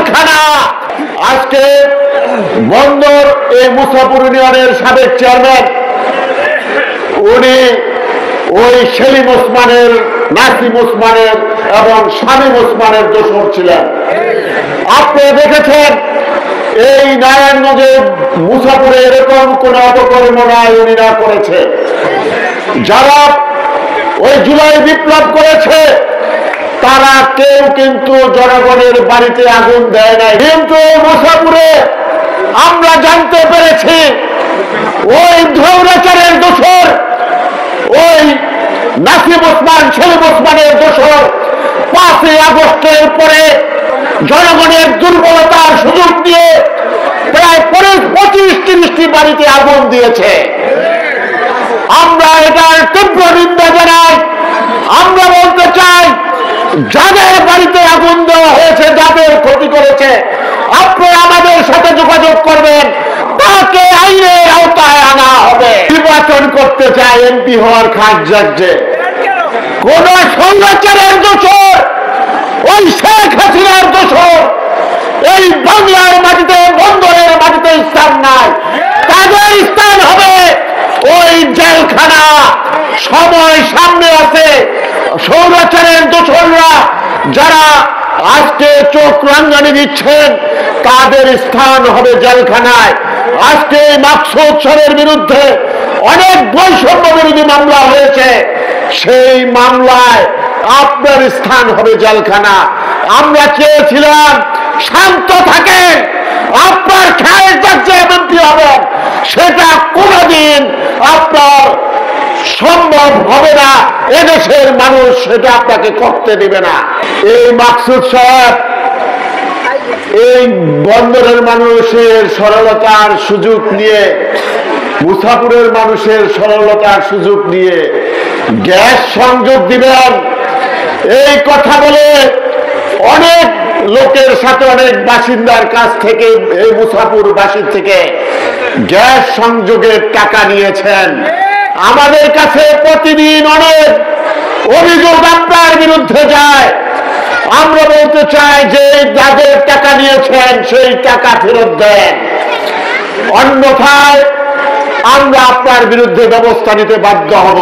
জেলখানা। আজকে বন্দর এই মুসাপুর ইউনিয়নের সাবেক চেয়ারম্যান উনি ওই সেলিম ওসমানের, নাসিম ওসমানের এবং শামীম ওসমানের দোসর ছিলেন। আপনি দেখেছেন এই নারায়ণগঞ্জের মুসাপুরে এরকম কোন অপকর্ম নয় উনিরা করেছে। যারা ওই জুলাই বিপ্লব করেছে তারা কেউ কিন্তু জনগণের বাড়িতে আগুন দেয় নাই, কিন্তু মুসাপুরে আমরা জানতে পেরেছি ওই ধৌরাচারের দোসর, ওই নাসিম ওসমান, সেলিম ওসমানের দোসর 5ই আগস্টের পরে জনগণের দুর্বলতার সুযোগ দিয়ে প্রায় 25-30টি বাড়িতে আগুন দিয়েছে। আমরা এটার তীব্র নিন্দা জানাই। আমরা বলতে চাই, যাদের বাড়িতে আগুন দেওয়া হয়েছে, যাদের ক্ষতি করেছে, আপনি আমাদের সাথে যোগাযোগ করবেন, তাকে আইনের আওতায় আনা হবে। নির্বাচন করতে চায় এমপি হওয়ার খাস যাচ্ছে কোন সংঘাচারের দোষর, ওই শেখ হাসিনার দোষর এই বাংলার মাটিতে, বন্দরের মাটিতে স্থান নাই। তাদের স্থান হবে ওই জেলখানা। সময় সামনে আছে। সৌরাচারের দোসররা যারা আজকে চোখ রাঙানি দিচ্ছেন তাদের স্থান হবে জেলখানায়। আজকে মাকসুদ স্যারের বিরুদ্ধে অনেক বৈষম্য বিরোধী মামলা হয়েছে, সেই মামলায় আপনার স্থান হবে জেলখানা। আমরা চেয়েছিলাম শান্ত থাকেন, আপনার খেয়াল যাচ্ছে এমনটি হবে, সেটা কোনদিন আপনার সম্ভব হবে না। এদেশের মানুষ সেটা আপনাকে করতে দিবে না। এই মাকসুদ সাহেব এই বন্দরের মানুষের সরলতার সুযোগ নিয়ে, মুসাপুরের মানুষের সরলতার সুযোগ নিয়ে গ্যাস সংযোগ দিবেন এই কথা বলে অনেক লোকের সাথে, অনেক বাসিন্দার কাছ থেকে, এই মুসাপুর বাসীর থেকে গ্যাস সংযোগের টাকা নিয়েছেন। আমাদের কাছে প্রতিদিন অনেক অভিযোগ আপনার বিরুদ্ধে যায়। আমরা বলতে চাই যে যাদের টাকা নিয়েছেন সেই টাকা ফেরত দেন, অন্যথায় আমরা আপনার বিরুদ্ধে ব্যবস্থা নিতে বাধ্য হব।